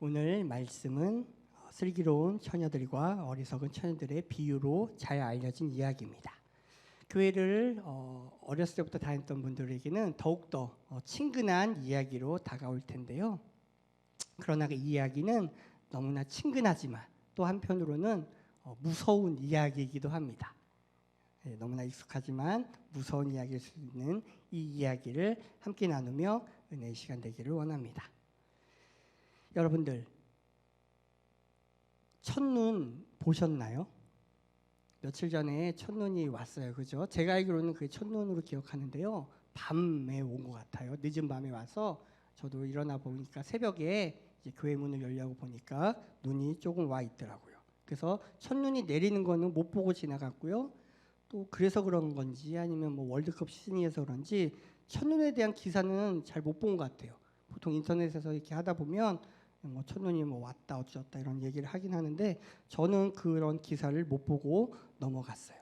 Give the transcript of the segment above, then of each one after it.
오늘 말씀은 슬기로운 처녀들과 어리석은 처녀들의 비유로 잘 알려진 이야기입니다. 교회를 어렸을 때부터 다녔던 분들에게는 더욱더 친근한 이야기로 다가올 텐데요. 그러나 이 이야기는 너무나 친근하지만 또 한편으로는 무서운 이야기이기도 합니다. 너무나 익숙하지만 무서운 이야기일 수 있는 이 이야기를 함께 나누며 은혜의 시간 되기를 원합니다. 여러분들, 첫눈 보셨나요? 며칠 전에 첫눈이 왔어요. 그죠? 제가 알기로는 그게 첫눈으로 기억하는데요. 밤에 온 것 같아요. 늦은 밤에 와서 저도 일어나 보니까 새벽에 이제 교회 문을 열려고 보니까 눈이 조금 와 있더라고요. 그래서 첫눈이 내리는 거는 못 보고 지나갔고요. 또 그래서 그런 건지 아니면 뭐 월드컵 시즌이어서 그런지 첫눈에 대한 기사는 잘 못 본 것 같아요. 보통 인터넷에서 이렇게 하다 보면 뭐 첫눈이 뭐 왔다 어쩌었다 이런 얘기를 하긴 하는데 저는 그런 기사를 못 보고 넘어갔어요.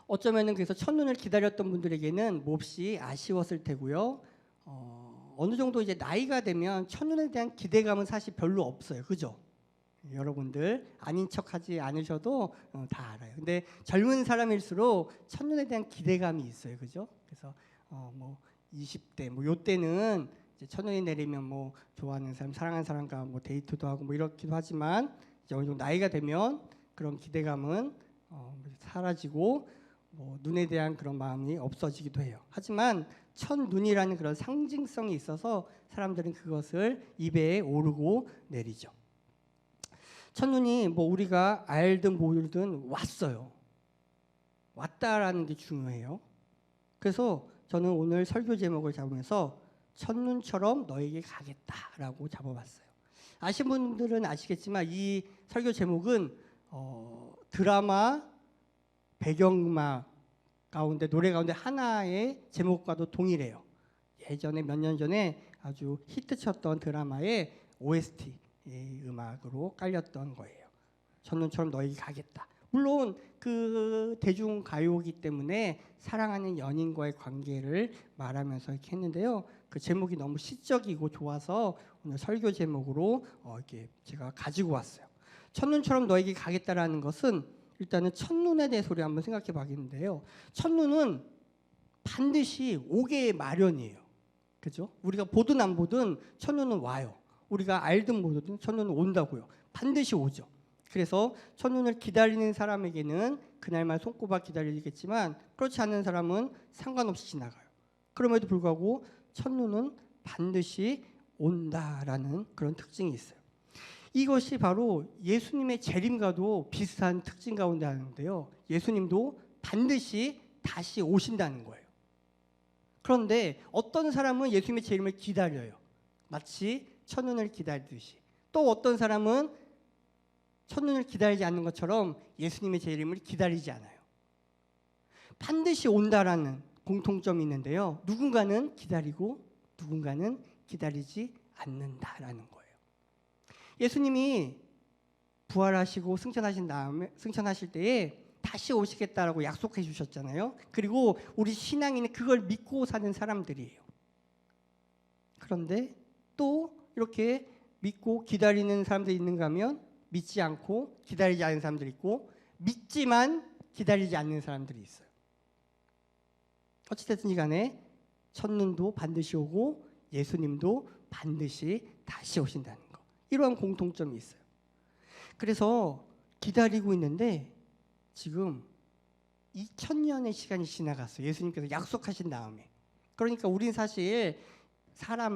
어쩌면은 그래서 첫눈을 기다렸던 분들에게는 몹시 아쉬웠을 테고요. 어느 정도 이제 나이가 되면 첫눈에 대한 기대감은 사실 별로 없어요. 그죠? 여러분들 아닌 척하지 않으셔도 다 알아요. 근데 젊은 사람일수록 첫눈에 대한 기대감이 있어요. 그죠? 그래서 뭐 20대 뭐 요때는 이제 첫눈이 내리면 뭐 좋아하는 사람, 사랑하는 사람과 뭐 데이트도 하고 뭐 이렇기도 하지만 이제 어느 정도 나이가 되면 그런 기대감은 사라지고 뭐 눈에 대한 그런 마음이 없어지기도 해요. 하지만 첫눈이라는 그런 상징성이 있어서 사람들은 그것을 입에 오르고 내리죠. 첫눈이 뭐 우리가 알든 모르든 왔어요. 왔다라는 게 중요해요. 그래서 저는 오늘 설교 제목을 잡으면서 첫눈처럼 너에게 가겠다라고 잡아봤어요. 아시는 분들은 아시겠지만 이 설교 제목은 드라마 배경음악 가운데 노래 가운데 하나의 제목과도 동일해요. 예전에 몇 년 전에 아주 히트쳤던 드라마의 OST 음악으로 깔렸던 거예요. 첫눈처럼 너에게 가겠다. 물론 그 대중가요이기 때문에 사랑하는 연인과의 관계를 말하면서 이렇게 했는데요. 그 제목이 너무 시적이고 좋아서 오늘 설교 제목으로 이렇게 제가 가지고 왔어요. 첫눈처럼 너에게 가겠다라는 것은 일단은 첫눈에 대해서 우리 한번 생각해 봐야겠는데요. 첫눈은 반드시 오게 마련이에요. 그죠? 우리가 보든 안 보든 첫눈은 와요. 우리가 알든 모르든 첫눈은 온다고요. 반드시 오죠. 그래서 첫눈을 기다리는 사람에게는 그날만 손꼽아 기다리겠지만 그렇지 않은 사람은 상관없이 지나가요. 그럼에도 불구하고 첫눈은 반드시 온다라는 그런 특징이 있어요. 이것이 바로 예수님의 재림과도 비슷한 특징 가운데 하나인데요. 예수님도 반드시 다시 오신다는 거예요. 그런데 어떤 사람은 예수님의 재림을 기다려요. 마치 첫눈을 기다리듯이. 또 어떤 사람은 첫눈을 기다리지 않는 것처럼 예수님의 재림을 기다리지 않아요. 반드시 온다라는 공통점이 있는데요. 누군가는 기다리고 누군가는 기다리지 않는다라는 거예요. 예수님이 부활하시고 승천하실 때에 다시 오시겠다라고 약속해 주셨잖아요. 그리고 우리 신앙인은 그걸 믿고 사는 사람들이에요. 그런데 또 이렇게 믿고 기다리는 사람들이 있는가 하면 믿지 않고 기다리지 않는 사람들이 있고 믿지만 기다리지 않는 사람들이 있어요. 어찌됐든지 간에 첫눈도 반드시 오고 예수님도 반드시 다시 오신다는 거. 이러한 공통점이 있어요. 그래서 기다리고 있는데 지금 2000년의 시간이 지나갔어요. 예수님께서 약속하신 다음에. 그러니까 우린 사실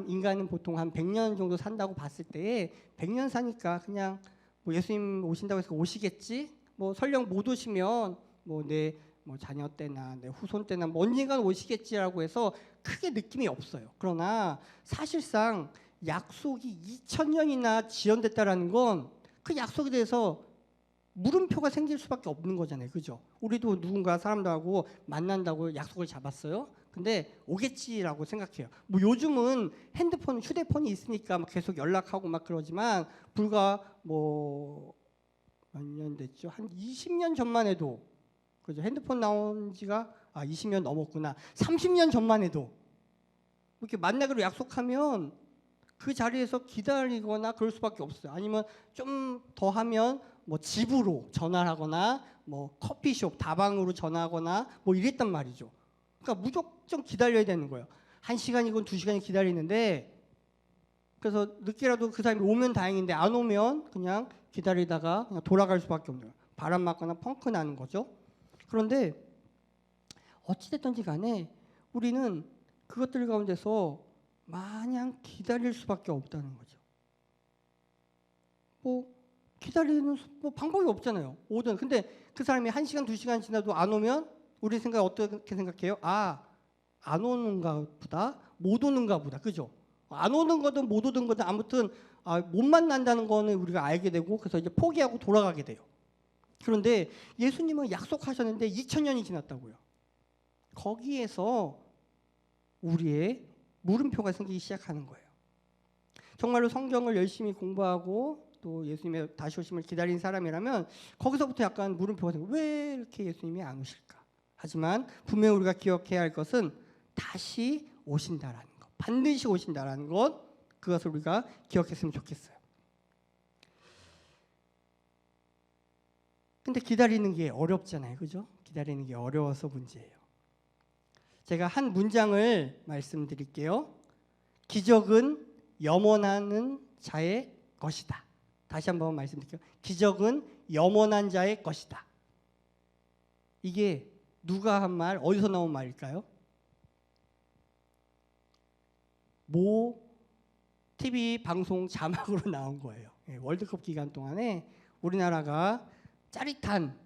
인간은 보통 한 100년 정도 산다고 봤을 때 100년 사니까 그냥 뭐 예수님 오신다고 해서 오시겠지? 뭐 설령 못 오시면 뭐 내 자녀 때나 내 후손 때나 뭐 언젠간 오시겠지라고 해서 크게 느낌이 없어요. 그러나 사실상 약속이 2000년이나 지연됐다라는 건 그 약속에 대해서 물음표가 생길 수밖에 없는 거잖아요. 그죠? 우리도 누군가 사람들하고 만난다고 약속을 잡았어요. 근데 오겠지라고 생각해요. 뭐 요즘은 휴대폰이 있으니까 막 계속 연락하고 막 그러지만 불과 뭐 몇 년 됐죠? 한 20년 전만 해도 그죠? 핸드폰 나온 지가 20년 넘었구나. 30년 전만 해도 이렇게 만나기로 약속하면 그 자리에서 기다리거나 그럴 수밖에 없어요. 아니면 좀 더 하면 뭐 집으로 전화를 하거나 뭐 커피숍 다방으로 전화하거나 뭐 이랬단 말이죠. 그러니까 무조건 기다려야 되는 거예요. 1시간이건 2시간이 기다리는데, 그래서 늦게라도 그 사람이 오면 다행인데 안 오면 그냥 기다리다가 그냥 돌아갈 수밖에 없는 거예요. 바람 맞거나 펑크 나는 거죠. 그런데 어찌됐든지 간에 우리는 그것들 가운데서 마냥 기다릴 수밖에 없다는 거죠. 뭐 기다리는 뭐 방법이 없잖아요. 오든. 근데 그 사람이 1시간, 2시간 지나도 안 오면 우리 생각 어떻게 생각해요? 아, 안 오는가 보다, 못 오는가 보다. 그죠? 안 오는 거든 못 오는 거든 아무튼 못 만난다는 거는 우리가 알게 되고, 그래서 이제 포기하고 돌아가게 돼요. 그런데 예수님은 약속하셨는데 2000년이 지났다고요. 거기에서 우리의 물음표가 생기기 시작하는 거예요. 정말로 성경을 열심히 공부하고 또 예수님의 다시 오심을 기다린 사람이라면 거기서부터 약간 물음표가 생겨요. 왜 이렇게 예수님이 안 오실까? 하지만 분명히 우리가 기억해야 할 것은 다시 오신다라는 것, 반드시 오신다라는 것, 그것을 우리가 기억했으면 좋겠어요. 근데 기다리는 게 어렵잖아요. 그죠? 기다리는 게 어려워서 문제예요. 제가 한 문장을 말씀드릴게요. 기적은 염원하는 자의 것이다. 다시 한번 말씀드릴게요. 기적은 염원한 자의 것이다. 이게 누가 한 말, 어디서 나온 말일까요? 모 TV 방송 자막으로 나온 거예요. 월드컵 기간 동안에 우리나라가 짜릿한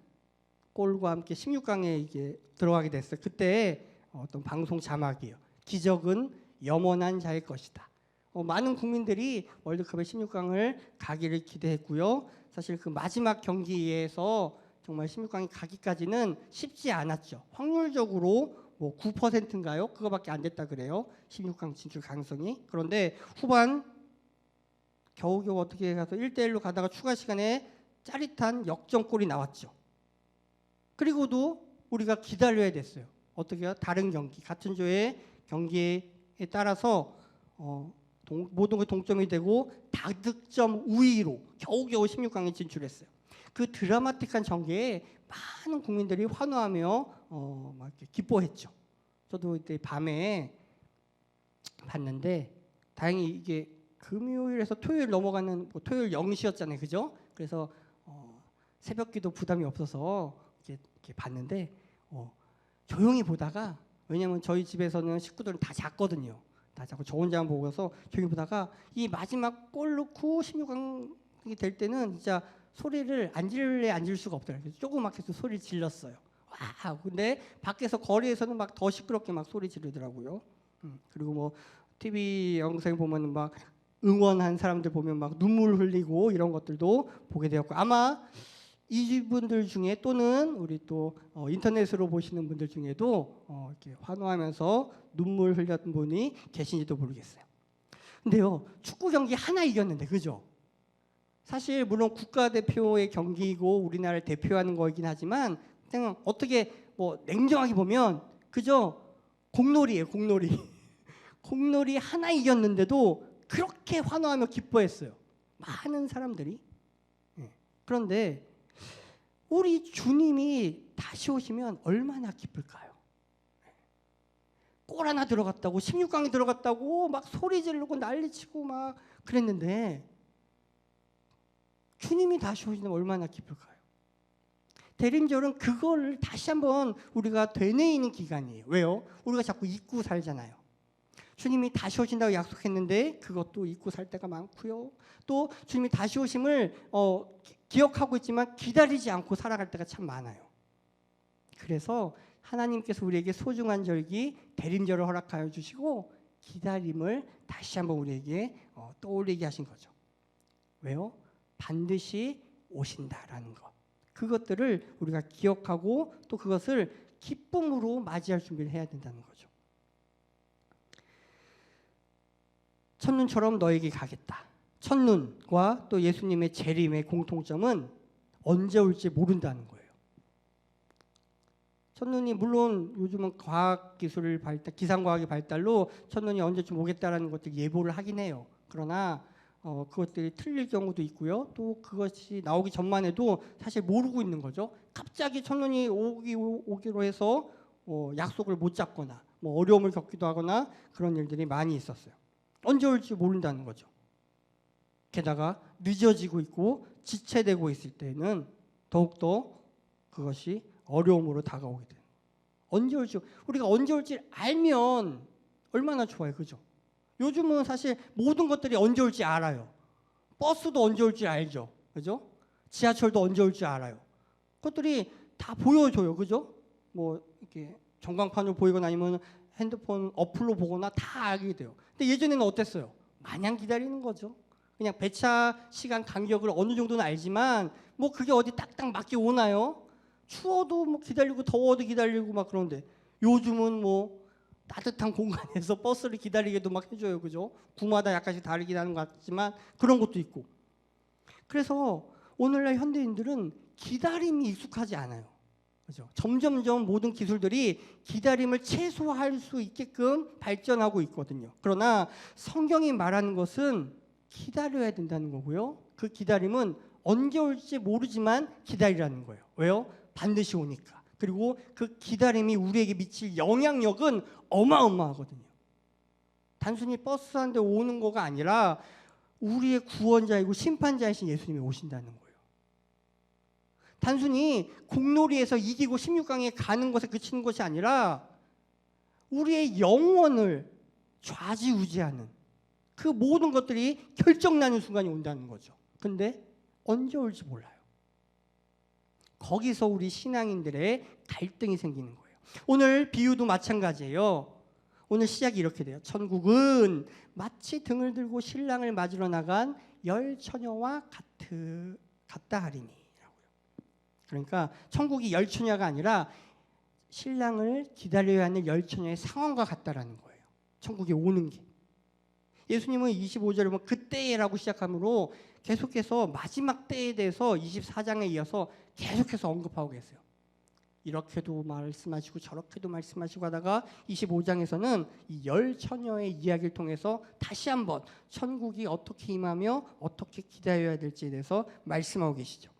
골과 함께 16강에 이게 들어가게 됐어요. 그때 어떤 방송 자막이에요. 기적은 염원한 자의 것이다. 많은 국민들이 월드컵의 16강을 가기를 기대했고요. 사실 그 마지막 경기에서 정말 16강이 가기까지는 쉽지 않았죠. 확률적으로 뭐 9%인가요? 그거밖에 안 됐다 그래요. 16강 진출 가능성이. 그런데 후반 겨우겨우 어떻게 가서 1대1로 가다가 추가 시간에 짜릿한 역전골이 나왔죠. 그리고도 우리가 기다려야 됐어요. 어떻게요? 다른 경기, 같은 조의 경기에 따라서 모든 게 동점이 되고 다득점 우위로 겨우겨우 16강에 진출했어요. 그 드라마틱한 전개에 많은 국민들이 환호하며 막 이렇게 기뻐했죠. 저도 이때 밤에 봤는데 다행히 이게 금요일에서 토요일 넘어가는 토요일 0시였잖아요. 그죠? 그래서 새벽기도 부담이 없어서 이렇게 봤는데 조용히 보다가, 왜냐면 저희 집에서는 식구들은 다 잤거든요. 다 자고 저 혼자만 보고서 조용히 보다가 이 마지막 골 넣고 16강이 될 때는 진짜 소리를 안 질래 안 질 수가 없더라고요. 조그맣게 소리를 질렀어요. 와, 근데 밖에서 거리에서는 막 더 시끄럽게 막 소리 지르더라고요. 그리고 뭐 TV 영상 보면 막 응원한 사람들 보면 막 눈물 흘리고 이런 것들도 보게 되었고, 아마 이분들 중에 또는 우리 또 인터넷으로 보시는 분들 중에도 이렇게 환호하면서 눈물 흘렸던 분이 계신지도 모르겠어요. 근데요, 축구 경기 하나 이겼는데, 그죠? 사실 물론 국가대표의 경기이고 우리나라를 대표하는 거이긴 하지만 그냥 어떻게 뭐 냉정하게 보면 그죠? 공놀이에요, 공놀이. 공놀이 하나 이겼는데도 그렇게 환호하며 기뻐했어요. 많은 사람들이. 그런데 우리 주님이 다시 오시면 얼마나 기쁠까요? 골 하나 들어갔다고, 16강이 들어갔다고 막 소리 지르고 난리치고 막 그랬는데 주님이 다시 오시면 얼마나 기쁠까요? 대림절은 그걸 다시 한번 우리가 되뇌이는 기간이에요. 왜요? 우리가 자꾸 잊고 살잖아요. 주님이 다시 오신다고 약속했는데 그것도 잊고 살 때가 많고요. 또 주님이 다시 오심을 기억하고 있지만 기다리지 않고 살아갈 때가 참 많아요. 그래서 하나님께서 우리에게 소중한 절기 대림절을 허락하여 주시고 기다림을 다시 한번 우리에게 떠올리게 하신 거죠. 왜요? 반드시 오신다라는 것. 그것들을 우리가 기억하고 또 그것을 기쁨으로 맞이할 준비를 해야 된다는 거죠. 첫눈처럼 너에게 가겠다. 첫눈과 또 예수님의 재림의 공통점은 언제 올지 모른다는 거예요. 첫눈이 물론 요즘은 과학기술을 발달, 기상과학의 발달로 첫눈이 언제쯤 오겠다라는 것들 예보를 하긴 해요. 그러나 그것들이 틀릴 경우도 있고요. 또 그것이 나오기 전만 해도 사실 모르고 있는 거죠. 갑자기 첫눈이 오기로 해서 약속을 못 잡거나 뭐 어려움을 겪기도 하거나 그런 일들이 많이 있었어요. 언제 올지 모른다는 거죠. 게다가 늦어지고 있고 지체되고 있을 때는 더욱더 그것이 어려움으로 다가오게 돼요. 언제 올지, 우리가 언제 올지 알면 얼마나 좋아요. 그죠? 요즘은 사실 모든 것들이 언제 올지 알아요. 버스도 언제 올지 알죠. 그죠? 지하철도 언제 올지 알아요. 그것들이 다 보여줘요. 그죠? 뭐 이렇게 전광판으로 보이거나 아니면 핸드폰 어플로 보거나 다 알게 돼요. 근데 예전에는 어땠어요? 마냥 기다리는 거죠. 그냥 배차 시간 간격을 어느 정도는 알지만 뭐 그게 어디 딱딱 맞게 오나요? 추워도 뭐 기다리고 더워도 기다리고 막 그런데 요즘은 뭐 따뜻한 공간에서 버스를 기다리게도 막 해줘요. 그죠? 구마다 약간씩 다르긴 하는 것 같지만 그런 것도 있고. 그래서 오늘날 현대인들은 기다림이 익숙하지 않아요. 그죠? 점점점 모든 기술들이 기다림을 최소화할 수 있게끔 발전하고 있거든요. 그러나 성경이 말하는 것은 기다려야 된다는 거고요. 그 기다림은 언제 올지 모르지만 기다리라는 거예요. 왜요? 반드시 오니까. 그리고 그 기다림이 우리에게 미칠 영향력은 어마어마하거든요. 단순히 버스 한 대 오는 거가 아니라 우리의 구원자이고 심판자이신 예수님이 오신다는 거예요. 단순히 공놀이에서 이기고 16강에 가는 것에 그치는 것이 아니라 우리의 영혼을 좌지우지하는 그 모든 것들이 결정나는 순간이 온다는 거죠. 근데 언제 올지 몰라요. 거기서 우리 신앙인들의 갈등이 생기는 거예요. 오늘 비유도 마찬가지예요. 오늘 시작이 이렇게 돼요. 천국은 마치 등을 들고 신랑을 맞으러 나간 열 처녀와 같다 하리니. 그러니까 천국이 열 처녀가 아니라 신랑을 기다려야 하는 열 처녀의 상황과 같다라는 거예요. 천국에 오는 게. 예수님은 25절에 보면 그때라고 시작하므로 계속해서 마지막 때에 대해서 24장에 이어서 계속해서 언급하고 계세요. 이렇게도 말씀하시고 저렇게도 말씀하시고 하다가 25장에서는 이 열 처녀의 이야기를 통해서 다시 한번 천국이 어떻게 임하며 어떻게 기다려야 될지에 대해서 말씀하고 계시죠.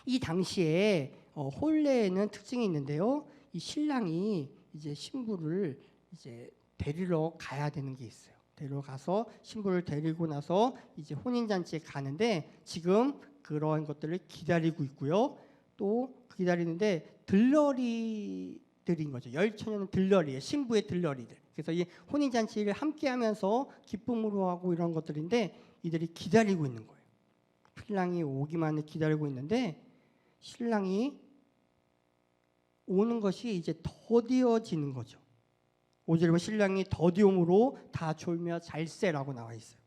이 당시에 혼례에는 특징이 있는데요. 이 신랑이 이제 신부를 이제 데리러 가야 되는 게 있어요. 데리러 가서 신부를 데리고 나서 이제 혼인잔치에 가는데 지금 그러한 것들을 기다리고 있고요. 또 기다리는데 들러리들인 거죠. 열 처녀는 들러리예요. 신부의 들러리들. 그래서 이 혼인잔치를 함께하면서 기쁨으로 하고 이런 것들인데 이들이 기다리고 있는 거예요. 신랑이 오기만을 기다리고 있는데 신랑이 오는 것이 이제 더디어지는 거죠. 5절에 보면 신랑이 더디움으로 다 졸며 잘세라고 나와 있어요.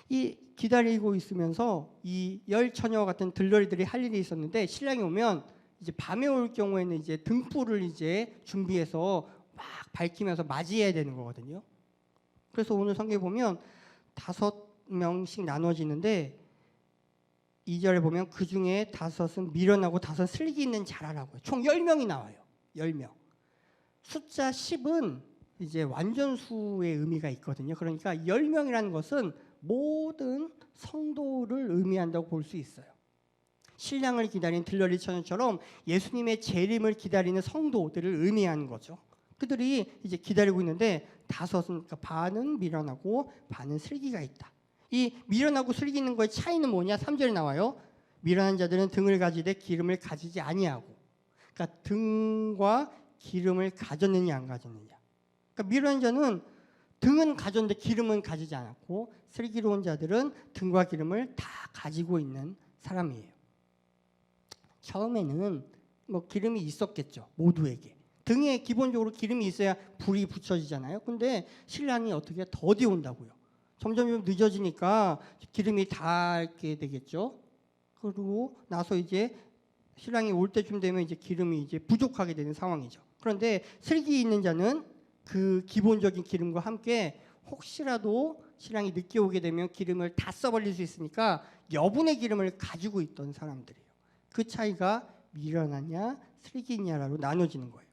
이 기다리고 있으면서 이 열 처녀와 같은 들러리들이 할 일이 있었는데 신랑이 오면 이제 밤에 올 경우에는 이제 등불을 이제 준비해서 막 밝히면서 맞이해야 되는 거거든요. 그래서 오늘 성경에 보면 5명씩 나눠지는데 2절에 보면 그 중에 5은 미련하고 5은 슬기 있는 자라라고요. 총 10명이 나와요. 10명. 숫자 10은 이제 완전수의 의미가 있거든요. 그러니까 10명이라는 것은 모든 성도를 의미한다고 볼 수 있어요. 신랑을 기다리는 들러리 처녀처럼 예수님의 재림을 기다리는 성도들을 의미하는 거죠. 그들이 이제 기다리고 있는데 5은 그러니까 반은 미련하고 반은 슬기가 있다. 이 미련하고 슬기 있는 거의 차이는 뭐냐? 3절에 나와요. 미련한 자들은 등을 가지되 기름을 가지지 아니하고. 그러니까 등과 기름을 가졌느냐 안 가졌느냐. 그러니까 미련한 자는 등은 가졌는데 기름은 가지지 않았고 슬기로운 자들은 등과 기름을 다 가지고 있는 사람이에요. 처음에는 뭐 기름이 있었겠죠. 모두에게. 등에 기본적으로 기름이 있어야 불이 붙여지잖아요. 근데 신랑이 어떻게 더디 온다고요. 점점 늦어지니까 기름이 닳게 되겠죠. 그리고 나서 이제 신랑이 올 때쯤 되면 이제 기름이 이제 부족하게 되는 상황이죠. 그런데 슬기 있는 자는 그 기본적인 기름과 함께 혹시라도 신랑이 늦게 오게 되면 기름을 다 써버릴 수 있으니까 여분의 기름을 가지고 있던 사람들이에요. 그 차이가 미련하냐 슬기 있냐로 나눠지는 거예요.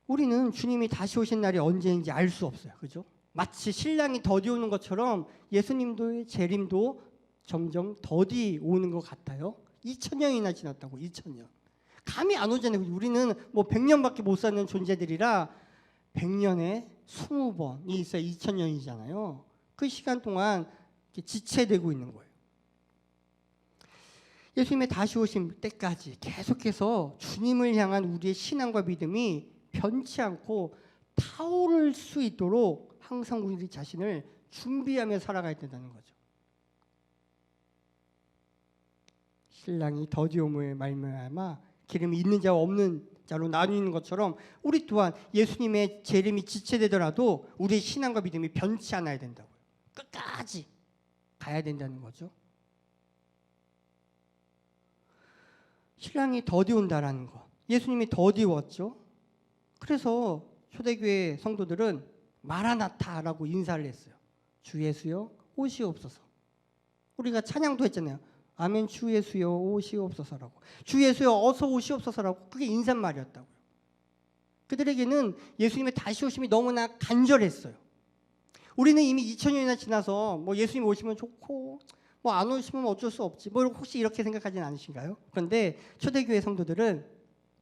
우리는 주님이 다시 오신 날이 언제인지 알 수 없어요. 그죠? 마치 신랑이 더디 오는 것처럼 예수님도의 재림도 점점 더디 오는 것 같아요. 2000년이나 지났다고. 2000년. 감이 안 오잖아요. 우리는 뭐 100년밖에 못 사는 존재들이라 100년에 20번이 있어야 2000년이잖아요. 그 시간 동안 지체되고 있는 거예요. 예수님의 다시 오신 때까지 계속해서 주님을 향한 우리의 신앙과 믿음이 변치 않고 타오를 수 있도록 항상 우리 자신을 준비하며 살아가야 된다는 거죠. 신랑이 더디옴을 말미암아 기름이 있는 자와 없는 자로 나뉘는 것처럼 우리 또한 예수님의 재림이 지체되더라도 우리의 신앙과 믿음이 변치 않아야 된다고요. 끝까지 가야 된다는 거죠. 신랑이 더디 온다라는 것. 예수님이 더디 왔죠. 그래서 초대교회 성도들은 마라나타라고 인사를 했어요. 주 예수여 오시옵소서. 우리가 찬양도 했잖아요. 아멘 주 예수여 오시옵소서라고. 주 예수여 어서 오시옵소서라고. 그게 인사말이었다고요. 그들에게는 예수님의 다시 오심이 너무나 간절했어요. 우리는 이미 2000년이나 지나서 뭐 예수님 오시면 좋고 뭐 안 오시면 어쩔 수 없지. 뭐 혹시 이렇게 생각하지는 않으신가요? 그런데 초대교회 성도들은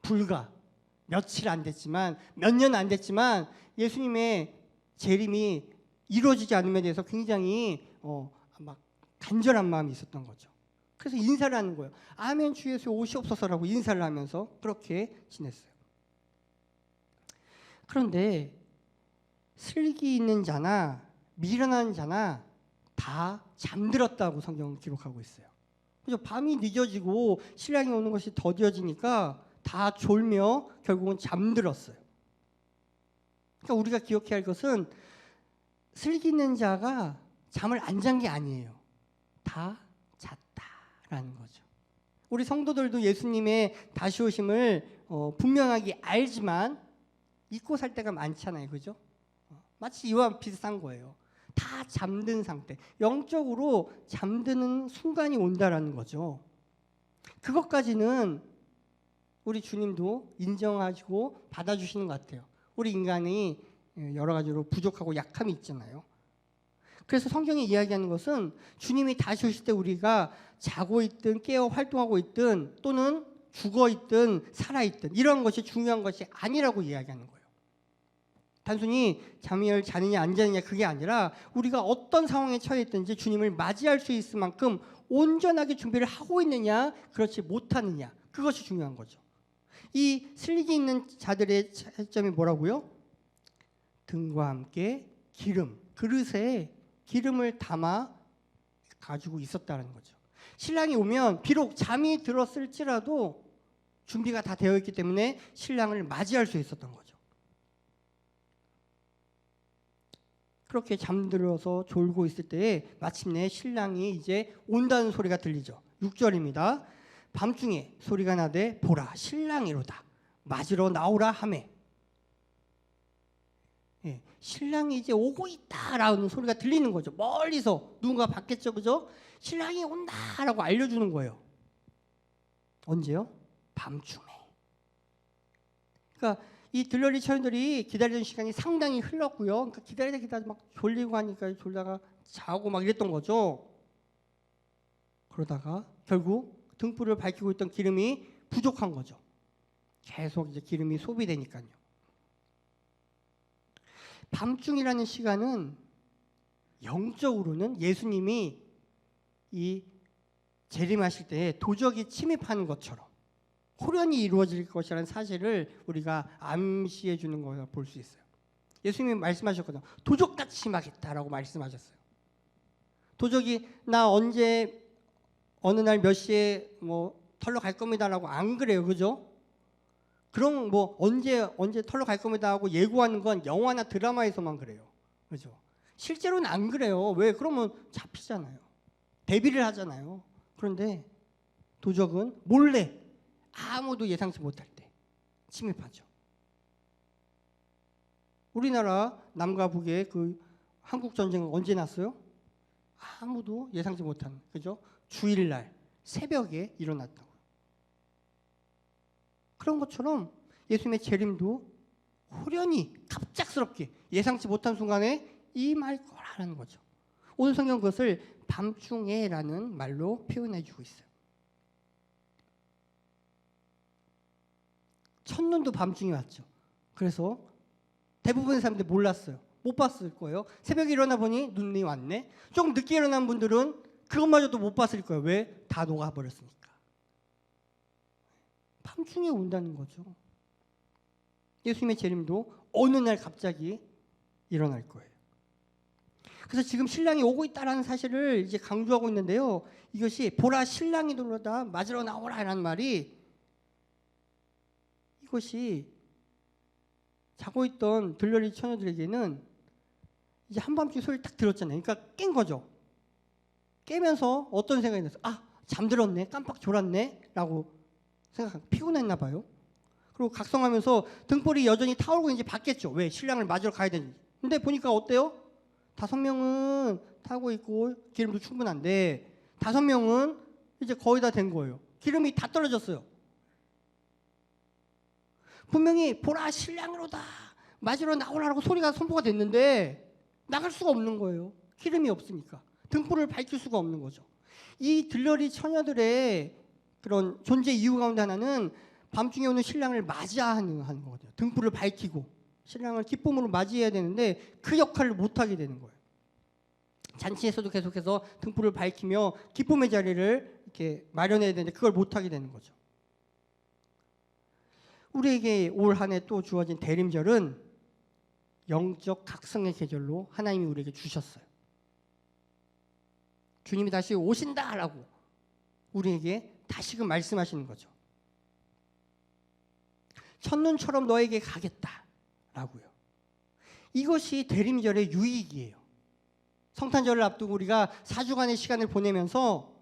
불과 며칠 안 됐지만 몇 년 안 됐지만 예수님의 재림이 이루어지지 않음에 대해서 굉장히 막 간절한 마음이 있었던 거죠. 그래서 인사를 하는 거예요. 아멘 주 예수 오시옵소서라고 인사를 하면서 그렇게 지냈어요. 그런데 슬기 있는 자나 미련한 자나 다 잠들었다고 성경은 기록하고 있어요. 그죠? 밤이 늦어지고 신랑이 오는 것이 더뎌지니까 다 졸며 결국은 잠들었어요. 그러니까 우리가 기억해야 할 것은 슬기 있는 자가 잠을 안 잔 게 아니에요. 다 잤다라는 거죠. 우리 성도들도 예수님의 다시 오심을 분명하게 알지만 잊고 살 때가 많잖아요. 그죠? 마치 이와 비슷한 거예요. 다 잠든 상태. 영적으로 잠드는 순간이 온다라는 거죠. 그것까지는 우리 주님도 인정하시고 받아주시는 것 같아요. 우리 인간이 여러 가지로 부족하고 약함이 있잖아요. 그래서 성경이 이야기하는 것은 주님이 다시 오실 때 우리가 자고 있든 깨어 활동하고 있든 또는 죽어 있든 살아 있든 이런 것이 중요한 것이 아니라고 이야기하는 거예요. 단순히 잠을 자느냐 안 자느냐 그게 아니라 우리가 어떤 상황에 처해 있든지 주님을 맞이할 수 있을 만큼 온전하게 준비를 하고 있느냐 그렇지 못하느냐 그것이 중요한 거죠. 이 슬기 있는 자들의 차이점이 뭐라고요? 등과 함께 기름, 그릇에 기름을 담아 가지고 있었다는 거죠. 신랑이 오면 비록 잠이 들었을지라도 준비가 다 되어 있기 때문에 신랑을 맞이할 수 있었던 거죠. 그렇게 잠들어서 졸고 있을 때에 마침내 신랑이 이제 온다는 소리가 들리죠. 6절입니다. 밤중에 소리가 나되 보라 신랑이로다 맞으러 나오라 하매. 신랑이 이제 오고 있다라는 소리가 들리는 거죠. 멀리서 누군가 봤겠죠, 그죠? 신랑이 온다라고 알려주는 거예요. 언제요? 밤중에. 그러니까 이 들러리 처녀들이 기다리던 시간이 상당히 흘렀고요. 그러니까 기다리다 막 졸리고 하니까 졸다가 자고 막 이랬던 거죠. 그러다가 결국 등불을 밝히고 있던 기름이 부족한 거죠. 계속 이제 기름이 소비되니까요. 밤중이라는 시간은 영적으로는 예수님이 이 재림하실 때 도적이 침입하는 것처럼 호련히 이루어질 것이라는 사실을 우리가 암시해 주는 것을 볼 수 있어요. 예수님이 말씀하셨거든요. 도적같이 임하겠다라고 말씀하셨어요. 도적이 나 언제 어느 날 몇 시에 뭐 털러 갈 겁니다라고 안 그래요. 그죠? 그럼 뭐 언제 털러 갈 겁니다 하고 예고하는 건 영화나 드라마에서만 그래요. 그죠? 실제로는 안 그래요. 왜? 그러면 잡히잖아요. 대비를 하잖아요. 그런데 도적은 몰래 아무도 예상치 못할 때 침입하죠. 우리나라 남과 북의 그 한국 전쟁은 언제 났어요? 아무도 예상치 못한, 그죠? 주일날 새벽에 일어났다고. 그런 것처럼 예수님의 재림도 호련히 갑작스럽게 예상치 못한 순간에 임할 거라는 거죠. 오늘 성경 그것을 밤중에라는 말로 표현해 주고 있어요. 첫눈도 밤중에 왔죠. 그래서 대부분의 사람들이 몰랐어요. 못 봤을 거예요. 새벽에 일어나 보니 눈이 왔네. 조금 늦게 일어난 분들은 그것마저도 못 봤을 거예요. 왜? 다 녹아버렸으니까. 밤중에 온다는 거죠. 예수님의 재림도 어느 날 갑자기 일어날 거예요. 그래서 지금 신랑이 오고 있다는 사실을 이제 강조하고 있는데요. 이것이 보라 신랑이 들어오다 맞으러 나오라라는 말이 이것이 자고 있던 들러리 처녀들에게는 이제 한밤중 소리를 딱 들었잖아요. 그러니까 깬 거죠. 깨면서 어떤 생각이 났어요? 아, 잠들었네, 깜빡 졸았네 라고 생각하고 피곤했나 봐요. 그리고 각성하면서 등불이 여전히 타오르고 이제 봤겠죠. 왜? 신랑을 맞으러 가야 되는지. 근데 보니까 어때요? 5명은 타고 있고 기름도 충분한데 5명은 이제 거의 다 된 거예요. 기름이 다 떨어졌어요. 분명히 보라 신랑으로다 맞으러 나오라고 소리가 선포가 됐는데 나갈 수가 없는 거예요. 기름이 없으니까. 등불을 밝힐 수가 없는 거죠. 이 들러리 처녀들의 그런 존재 이유 가운데 하나는 밤중에 오는 신랑을 맞이하는 거거든요. 등불을 밝히고 신랑을 기쁨으로 맞이해야 되는데 그 역할을 못하게 되는 거예요. 잔치에서도 계속해서 등불을 밝히며 기쁨의 자리를 이렇게 마련해야 되는데 그걸 못하게 되는 거죠. 우리에게 올 한 해 또 주어진 대림절은 영적 각성의 계절로 하나님이 우리에게 주셨어요. 주님이 다시 오신다라고 우리에게 다시금 말씀하시는 거죠. 첫눈처럼 너에게 가겠다라고요. 이것이 대림절의 유익이에요. 성탄절을 앞두고 우리가 4주간의 시간을 보내면서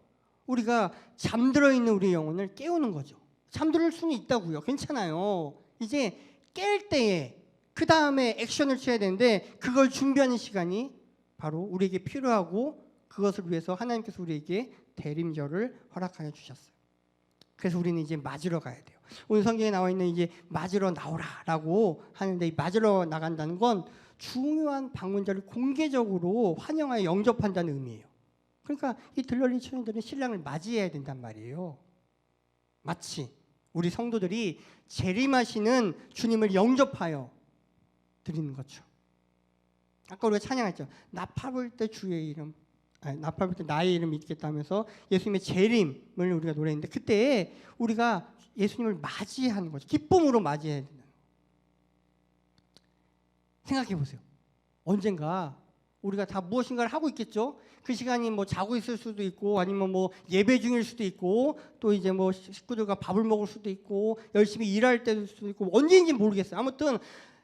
우리가 잠들어 있는 우리 영혼을 깨우는 거죠. 잠들 수는 있다고요. 괜찮아요. 이제 깰 때에 그 다음에 액션을 취해야 되는데 그걸 준비하는 시간이 바로 우리에게 필요하고 그것을 위해서 하나님께서 우리에게 대림절을 허락하여 주셨어요. 그래서 우리는 이제 맞으러 가야 돼요. 오늘 성경에 나와 있는 이제 맞으러 나오라라고 하는데 이 맞으러 나간다는 건 중요한 방문자를 공개적으로 환영하여 영접한다는 의미예요. 그러니까 이 들러리 처녀들은 신랑을 맞이해야 된단 말이에요. 마치 우리 성도들이 재림하시는 주님을 영접하여 드리는 거죠. 아까 우리가 찬양했죠. 나팔 때 주의 이름, 나팔 때 나의 이름 믿겠다면서 예수님의 재림을 우리가 노래했는데 그때 우리가 예수님을 맞이하는 거죠. 기쁨으로 맞이해야 된다는 거예요. 생각해 보세요. 언젠가 우리가 다 무엇인가를 하고 있겠죠. 그 시간이 뭐 자고 있을 수도 있고 아니면 뭐 예배 중일 수도 있고 또 이제 뭐 식구들과 밥을 먹을 수도 있고 열심히 일할 때도 수도 있고 언제인지 모르겠어요. 아무튼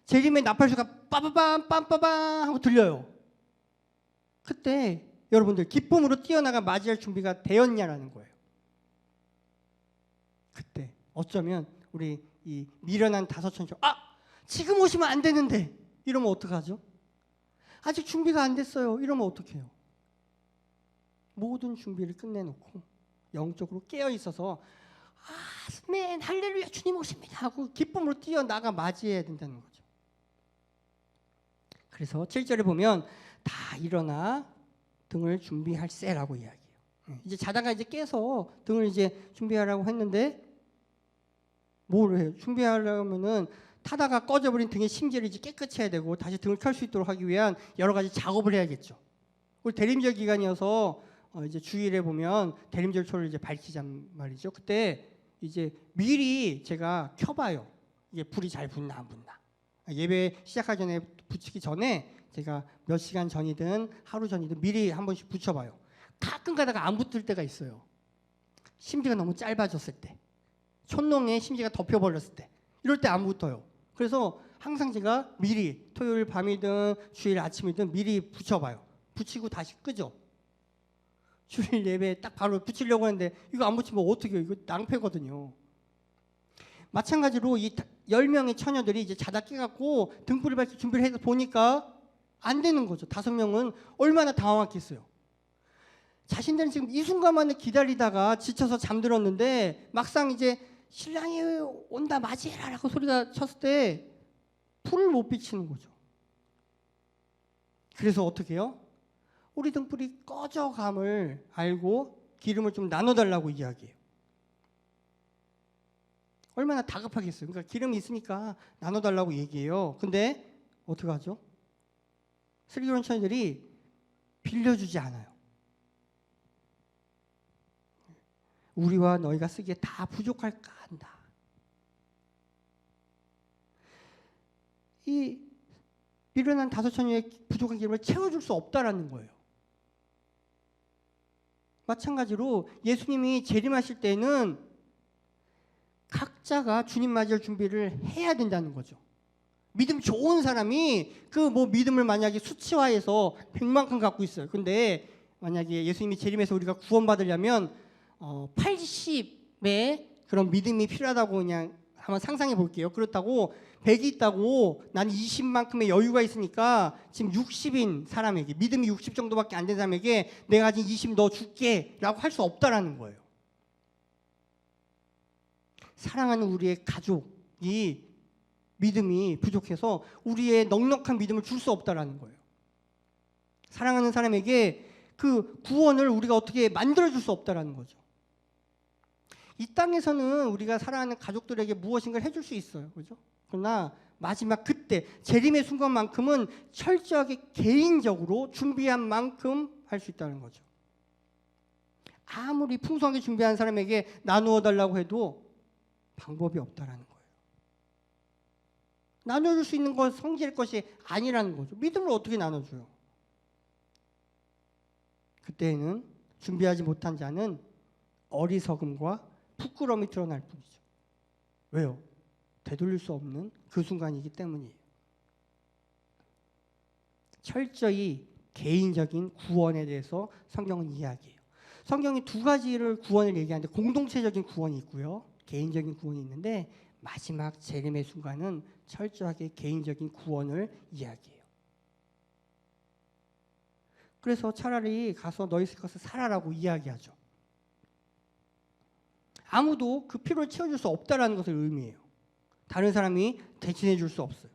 재림의 나팔소리가 빠바밤 빰빠밤 하고 들려요. 그때 여러분들 기쁨으로 뛰어나가 맞이할 준비가 되었냐라는 거예요. 그때 어쩌면 우리 이 미련한 다섯천처럼 지금 오시면 안 되는데 이러면 어떡하죠? 아직 준비가 안 됐어요. 이러면 어떡해요? 모든 준비를 끝내놓고 영적으로 깨어있어서 아멘 할렐루야 주님 오십니다 하고 기쁨으로 뛰어나가 맞이해야 된다는 거죠. 그래서 7절에 보면 다 일어나 등을 준비할세라고 이야기해요. 이제 자다가 이제 깨서 등을 이제 준비하라고 했는데 뭘 해요? 준비하려면은 타다가 꺼져버린 등의 심지를 이제 깨끗이 해야 되고 다시 등을 켤 수 있도록 하기 위한 여러 가지 작업을 해야겠죠. 우리 대림절 기간이어서 이제 주일에 보면 대림절 초를 이제 밝히잔 말이죠. 그때 이제 미리 제가 켜봐요. 이게 불이 잘 붙나 안 붙나. 예배 시작하기 전에 붙이기 전에 제가 몇 시간 전이든 하루 전이든 미리 한 번씩 붙여봐요. 가끔 가다가 안 붙을 때가 있어요. 심지가 너무 짧아졌을 때, 촛농에 심지가 덮여버렸을 때, 이럴 때 안 붙어요. 그래서 항상 제가 미리 토요일 밤이든 주일 아침이든 미리 붙여봐요. 붙이고 다시 끄죠. 주일 예배에 딱 바로 붙이려고 하는데 이거 안 붙이면 어떻게 해요? 이거 낭패거든요. 마찬가지로 이 10명의 처녀들이 이제 자다 깨갖고 등불을 밝힐 준비를 해서 보니까 안 되는 거죠. 5명은 얼마나 당황했겠어요. 자신들은 지금 이 순간만을 기다리다가 지쳐서 잠들었는데 막상 이제 신랑이 온다 맞이해라라고 소리가 쳤을 때 불을 못 비치는 거죠. 그래서 어떻게 해요? 우리 등불이 꺼져감을 알고 기름을 좀 나눠달라고 이야기해요. 얼마나 다급하겠어요. 그러니까 기름이 있으니까 나눠달라고 얘기해요. 근데 어떻게 하죠? 슬기로운 처녀들이 빌려주지 않아요. 우리와 너희가 쓰기에 다 부족할까 한다. 이 미련한 5처녀의 부족한 기름을 채워줄 수 없다라는 거예요. 마찬가지로 예수님이 재림하실 때는 각자가 주님 맞이할 준비를 해야 된다는 거죠. 믿음 좋은 사람이 그 믿음을 만약에 수치화해서 100만큼 갖고 있어요. 근데 만약에 예수님이 재림해서 우리가 구원받으려면 80의 그런 믿음이 필요하다고 그냥 한번 상상해 볼게요. 그렇다고 100이 있다고 나는 20만큼의 여유가 있으니까 지금 60인 사람에게, 믿음이 60 정도밖에 안 된 사람에게 내가 가진 20 너 줄게 라고 할 수 없다라는 거예요. 사랑하는 우리의 가족이 믿음이 부족해서 우리의 넉넉한 믿음을 줄 수 없다라는 거예요. 사랑하는 사람에게 그 구원을 우리가 어떻게 만들어줄 수 없다라는 거죠. 이 땅에서는 우리가 사랑하는 가족들에게 무엇인가를 해줄 수 있어요. 그죠? 그러나 마지막 그때 재림의 순간만큼은 철저하게 개인적으로 준비한 만큼 할 수 있다는 거죠. 아무리 풍성하게 준비한 사람에게 나누어 달라고 해도 방법이 없다라는 거예요. 나눠줄 수 있는 건 성질의 것이 아니라는 거죠. 믿음을 어떻게 나눠줘요? 그때에는 준비하지 못한 자는 어리석음과 부끄러움이 드러날 뿐이죠. 왜요? 되돌릴 수 없는 그 순간이기 때문이에요. 철저히 개인적인 구원에 대해서 성경은 이야기해요. 성경이 두 가지를 구원을 얘기하는데 공동체적인 구원이 있고요. 개인적인 구원이 있는데 마지막 재림의 순간은 철저하게 개인적인 구원을 이야기해요. 그래서 차라리 가서 너희 쓸 것을 살아라고 이야기하죠. 아무도 그 필요를 채워줄 수 없다라는 것을 의미해요. 다른 사람이 대신해 줄 수 없어요.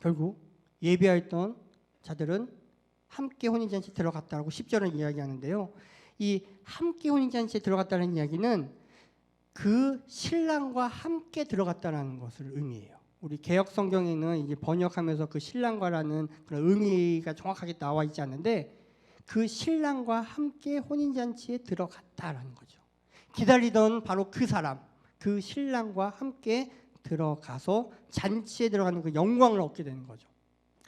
결국 예비하였던 자들은 함께 혼인잔치에 들어갔다라고 10절은 이야기하는데요. 이 함께 혼인잔치에 들어갔다는 이야기는 그 신랑과 함께 들어갔다라는 것을 의미해요. 우리 개역 성경에는 이제 번역하면서 그 신랑과라는 그런 의미가 정확하게 나와 있지 않는데 그 신랑과 함께 혼인잔치에 들어갔다라는 거죠. 기다리던 바로 그 사람, 그 신랑과 함께 들어가서 잔치에 들어가는 그 영광을 얻게 되는 거죠.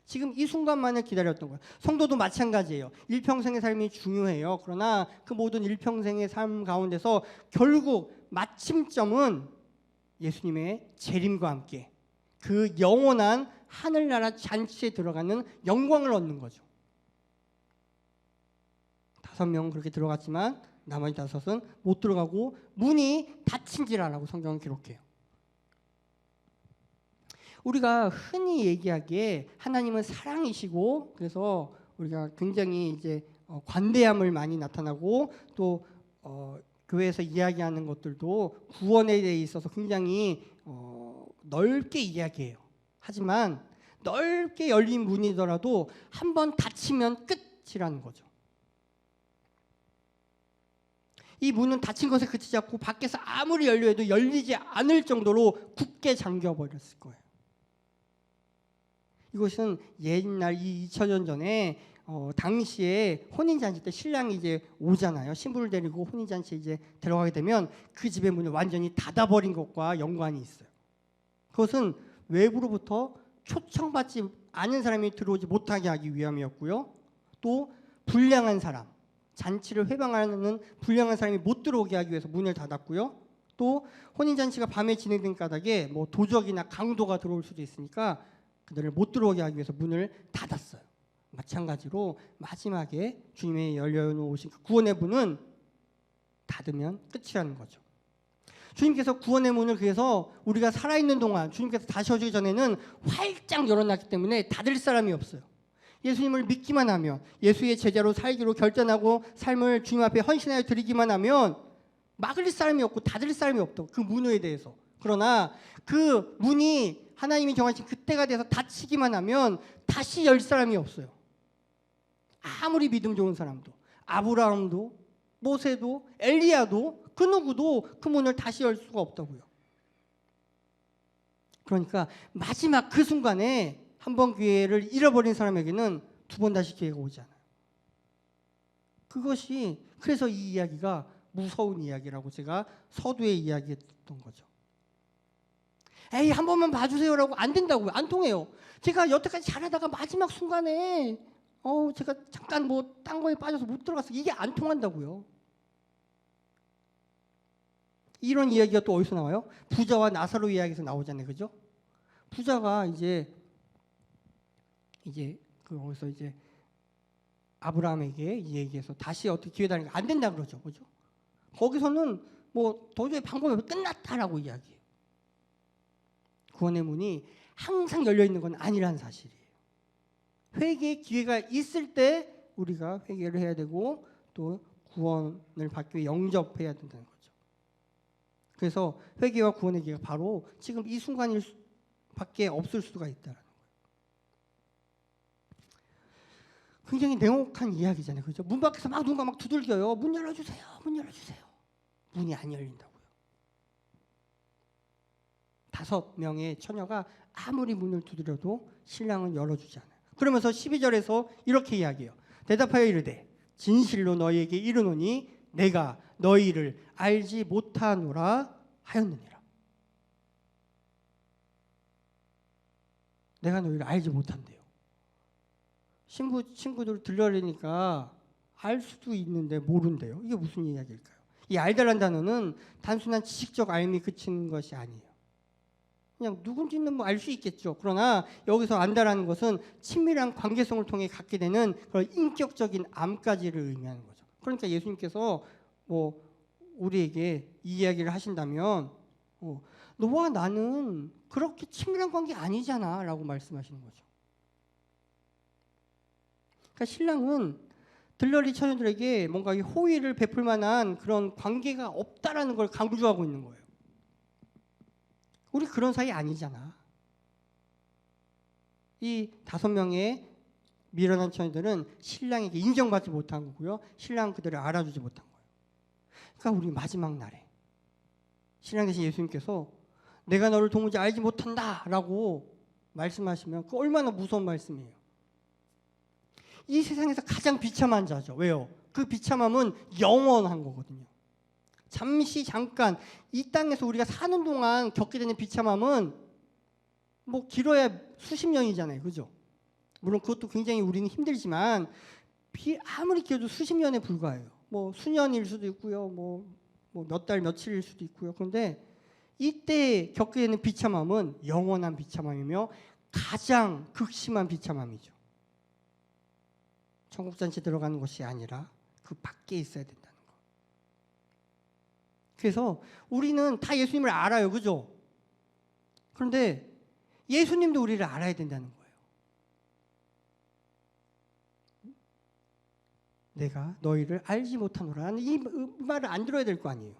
지금 이 순간만을 기다렸던 거예요. 성도도 마찬가지예요. 일평생의 삶이 중요해요. 그러나 그 모든 일평생의 삶 가운데서 결국 마침점은 예수님의 재림과 함께 그 영원한 하늘나라 잔치에 들어가는 영광을 얻는 거죠. 5명 그렇게 들어갔지만 나머지 5은 못 들어가고 문이 닫힌지라라고 성경은 기록해요. 우리가 흔히 얘기하기에 하나님은 사랑이시고 그래서 우리가 굉장히 이제 관대함을 많이 나타나고 또 교회에서 이야기하는 것들도 구원에 대해 있어서 굉장히 넓게 이야기해요. 하지만 넓게 열린 문이더라도 한번 닫히면 끝이라는 거죠. 이 문은 닫힌 것에 그치지 않고 밖에서 아무리 열려 해도 열리지 않을 정도로 굳게 잠겨버렸을 거예요. 이것은 옛날 2000년 전에 당시에 혼인잔치 때 신랑이 이제 오잖아요. 신부를 데리고 혼인잔치에 이제 들어가게 되면 그 집의 문을 완전히 닫아버린 것과 연관이 있어요. 그것은 외부로부터 초청받지 않은 사람이 들어오지 못하게 하기 위함이었고요. 또 불량한 사람, 잔치를 회방하는 불량한 사람이 못 들어오게 하기 위해서 문을 닫았고요. 또 혼인잔치가 밤에 진행된 까닭에 도적이나 강도가 들어올 수도 있으니까 그들을 못 들어오게 하기 위해서 문을 닫았어요. 마찬가지로 마지막에 주님의 열려놓으신 그 구원의 문은 닫으면 끝이라는 거죠. 주님께서 구원의 문을 그래서 우리가 살아있는 동안 주님께서 다시 오시기 전에는 활짝 열어놨기 때문에 닫을 사람이 없어요. 예수님을 믿기만 하면 예수의 제자로 살기로 결단하고 삶을 주님 앞에 헌신하여 드리기만 하면 막을 사람이 없고 닫을 사람이 없다고 그 문에 대해서 그러나 그 문이 하나님이 정하신 그때가 돼서 닫히기만 하면 다시 열 사람이 없어요. 아무리 믿음 좋은 사람도, 아브라함도, 모세도, 엘리야도, 그 누구도 그 문을 다시 열 수가 없다고요. 그러니까 마지막 그 순간에 한 번 기회를 잃어버린 사람에게는 두 번 다시 기회가 오지 않아요. 그것이 그래서 이 이야기가 무서운 이야기라고 제가 서두에 이야기했던 거죠. 에이, 한 번만 봐주세요라고 안 된다고요. 안 통해요. 제가 여태까지 잘하다가 마지막 순간에 제가 잠깐 뭐 딴 거에 빠져서 못 들어갔어. 이게 안 통한다고요. 이런 이야기가 또 어디서 나와요? 부자와 나사로 이야기에서 나오잖아요. 그죠? 부자가 이제 거기서 이제 아브라함에게 이 얘기해서 다시 어떻게 기회 달라니까 안 된다 그러죠. 그죠? 거기서는 뭐 도저히 방법이 없어 끝났다라고 이야기해요. 구원의 문이 항상 열려 있는 건 아니라는 사실이에요. 회개의 기회가 있을 때 우리가 회개를 해야 되고 또 구원을 받기 위해 영접해야 된다는 거죠. 그래서 회개와 구원의 기회가 바로 지금 이 순간일 밖에 없을 수가 있다는 거예요. 굉장히 냉혹한 이야기잖아요. 그죠? 문 밖에서 막 누군가 막 두들겨요. 문 열어주세요. 문 열어주세요. 문이 안 열린다고요. 5명의 처녀가 아무리 문을 두드려도 신랑은 열어주지 않아요. 그러면서 12절에서 이렇게 이야기해요. 대답하여 이르되 진실로 너희에게 이르노니 내가 너희를 알지 못하노라 하였느니라. 내가 너희를 알지 못한대요. 친구들 들려내니까 알 수도 있는데 모른대요. 이게 무슨 이야기일까요? 이 알다란 단어는 단순한 지식적 알미 그치는 것이 아니에요. 그냥 누군지는 뭐 알 수 있겠죠. 그러나 여기서 안다라는 것은 친밀한 관계성을 통해 갖게 되는 그런 인격적인 암까지를 의미하는 거죠. 그러니까 예수님께서 뭐 우리에게 이 이야기를 하신다면 너와 나는 그렇게 친밀한 관계 아니잖아 라고 말씀하시는 거죠. 그러니까 신랑은 들러리 처녀들에게 뭔가 호의를 베풀 만한 그런 관계가 없다라는 걸 강조하고 있는 거예요. 우리 그런 사이 아니잖아. 이 5명의 미련한 처녀들은 신랑에게 인정받지 못한 거고요. 신랑 그들을 알아주지 못한 거예요. 그러니까 우리 마지막 날에 신랑 대신 예수님께서 내가 너를 도무지 알지 못한다 라고 말씀하시면 그 얼마나 무서운 말씀이에요. 이 세상에서 가장 비참한 자죠. 왜요? 그 비참함은 영원한 거거든요. 잠깐 이 땅에서 우리가 사는 동안 겪게 되는 비참함은 뭐 길어야 수십 년이잖아요. 그죠? 물론 그것도 굉장히 우리는 힘들지만 아무리 길어도 수십 년에 불과해요. 뭐 수년일 수도 있고요. 뭐 몇 달 며칠일 수도 있고요. 그런데 이때 겪게 되는 비참함은 영원한 비참함이며 가장 극심한 비참함이죠. 천국잔치 들어가는 것이 아니라 그 밖에 있어야 된다는 거. 그래서 우리는 다 예수님을 알아요. 그죠? 그런데 예수님도 우리를 알아야 된다는 거예요. 내가 너희를 알지 못하노라. 이 말을 안 들어야 될 거 아니에요.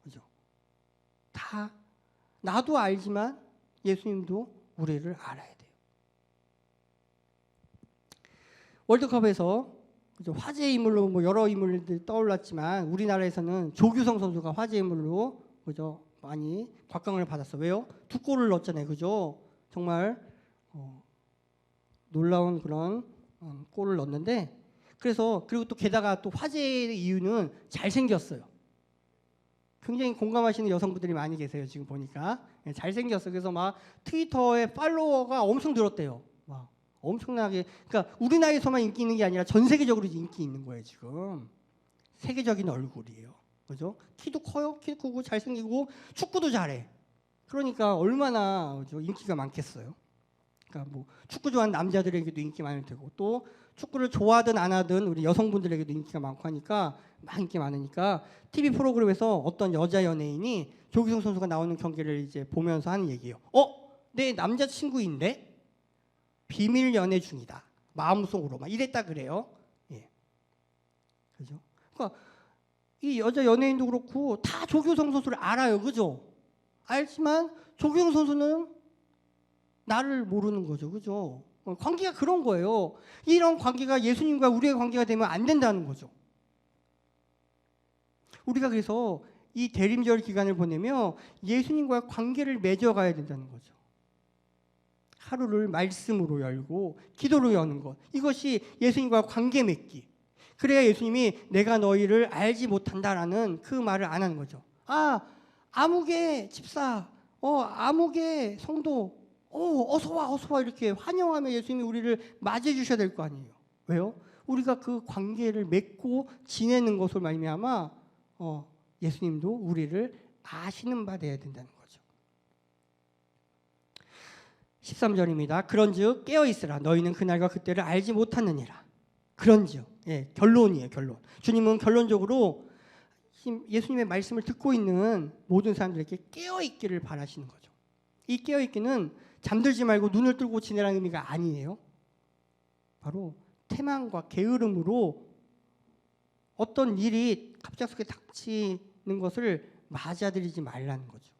그죠? 다 나도 알지만 예수님도 우리를 알아야 돼요. 월드컵에서 화제의 인물로 뭐 여러 인물들이 떠올랐지만 우리나라에서는 조규성 선수가 화제의 인물로 그죠? 많이 곽광을 받았어. 왜요? 2골을 넣었잖아요. 그죠? 정말 놀라운 그런 골을 넣었는데 그리고 또 게다가 또 화제의 이유는 잘생겼어요. 굉장히 공감하시는 여성분들이 많이 계세요. 지금 보니까 잘생겼어요. 그래서 막 트위터에 팔로워가 엄청 늘었대요. 막 엄청나게. 그러니까 우리나라에서만 인기 있는 게 아니라 전 세계적으로 인기 있는 거예요. 지금 세계적인 얼굴이에요. 그죠? 키도 커요. 키도 크고 잘생기고 축구도 잘해. 그러니까 얼마나 인기가 많겠어요. 그러니까 뭐 축구 좋아하는 남자들에게도 인기 많을 테고 또 축구를 좋아하든 안 하든 우리 여성분들에게도 인기가 많고 하니까 막 인기 많으니까 TV 프로그램에서 어떤 여자 연예인이 조규성 선수가 나오는 경기를 이제 보면서 하는 얘기예요. 내 남자친구인데 비밀 연애 중이다. 마음속으로 막 이랬다 그래요. 예. 그죠? 그러니까 이 여자 연예인도 그렇고 다 조규성 선수를 알아요. 그죠? 알지만 조규영 선수는 나를 모르는 거죠. 그죠? 관계가 그런 거예요. 이런 관계가 예수님과 우리의 관계가 되면 안 된다는 거죠. 우리가 그래서 이 대림절 기간을 보내며 예수님과 관계를 맺어가야 된다는 거죠. 하루를 말씀으로 열고 기도로 여는 것. 이것이 예수님과 관계 맺기. 그래야 예수님이 내가 너희를 알지 못한다라는 그 말을 안 하는 거죠. 아무개 집사, 아무개 성도, 어서 와 이렇게 환영하며 예수님이 우리를 맞이해 주셔야 될 거 아니에요. 왜요? 우리가 그 관계를 맺고 지내는 것을 말미암아 예수님도 우리를 아시는 바 되어야 된다는 거죠. 13절입니다. 그런즉 깨어 있으라 너희는 그날과 그때를 알지 못하느니라. 그런즉 결론이에요. 결론. 주님은 결론적으로 예수님의 말씀을 듣고 있는 모든 사람들에게 깨어 있기를 바라시는 거죠. 이 깨어 있기는 잠들지 말고 눈을 뜨고 지내라는 의미가 아니에요. 바로 태만과 게으름으로 어떤 일이 갑작스럽게 닥치는 것을 맞아들이지 말라는 거죠.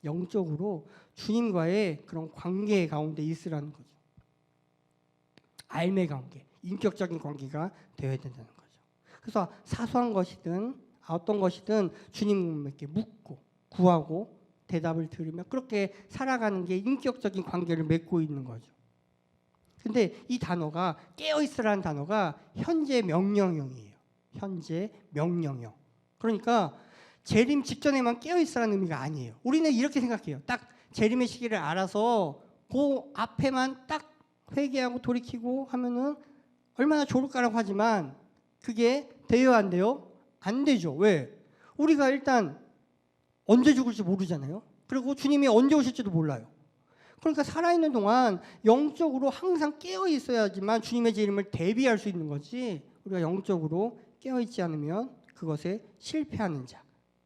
영적으로 주님과의 그런 관계 가운데 있으라는 거죠. 알매 관계, 인격적인 관계가 되어야 된다는 거죠. 그래서 사소한 것이든 어떤 것이든 주님께 묻고 구하고 대답을 들으며 그렇게 살아가는 게 인격적인 관계를 맺고 있는 거죠. 근데 이 단어가 깨어있으라는 단어가 현재 명령형이에요. 현재 명령형. 그러니까 재림 직전에만 깨어있으라는 의미가 아니에요. 우리는 이렇게 생각해요. 딱 재림의 시기를 알아서 그 앞에만 딱 회개하고 돌이키고 하면은 얼마나 좋을까라고 하지만 그게 돼요, 안 돼요? 안 되죠. 왜? 우리가 일단 언제 죽을지 모르잖아요. 그리고 주님이 언제 오실지도 몰라요. 그러니까 살아있는 동안 영적으로 항상 깨어 있어야지만 주님의 재림을 대비할 수 있는 거지, 우리가 영적으로 깨어 있지 않으면 그것에 실패하는 자,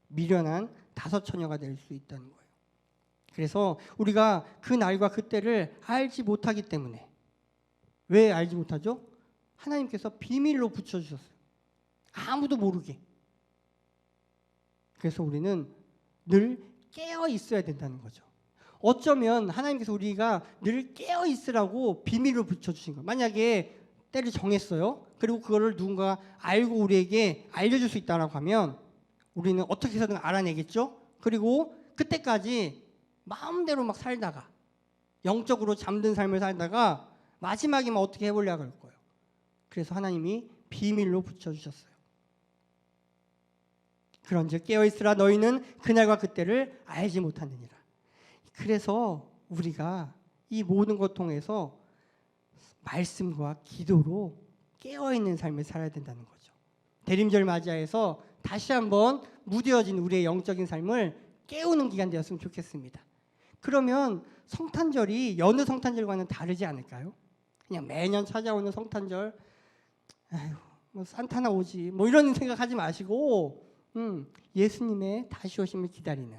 미련한 다섯 처녀가 될 수 있다는 거예요. 그래서 우리가 그 날과 그때를 알지 못하기 때문에, 왜 알지 못하죠? 하나님께서 비밀로 붙여주셨어요. 아무도 모르게. 그래서 우리는 늘 깨어 있어야 된다는 거죠. 어쩌면 하나님께서 우리가 늘 깨어 있으라고 비밀로 붙여주신 거예요. 만약에 때를 정했어요. 그리고 그거를 누군가 알고 우리에게 알려줄 수 있다고 하면 우리는 어떻게 해서든 알아내겠죠. 그리고 그때까지 마음대로 막 살다가 영적으로 잠든 삶을 살다가 마지막에만 어떻게 해보려고 할 거예요. 그래서 하나님이 비밀로 붙여주셨어요. 그런즉 깨어있으라 너희는 그날과 그때를 알지 못하느니라. 그래서 우리가 이 모든 것 통해서 말씀과 기도로 깨어있는 삶을 살아야 된다는 거죠. 대림절 맞이해서 다시 한번 무뎌진 우리의 영적인 삶을 깨우는 기간 되었으면 좋겠습니다. 그러면 성탄절이 여느 성탄절과는 다르지 않을까요? 그냥 매년 찾아오는 성탄절, 아유, 뭐 산타나 오지, 뭐 이런 생각하지 마시고 예수님의 다시 오심을 기다리는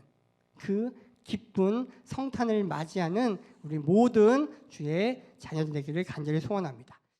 그 기쁜 성탄을 맞이하는 우리 모든 주의 자녀들 되기를 간절히 소원합니다.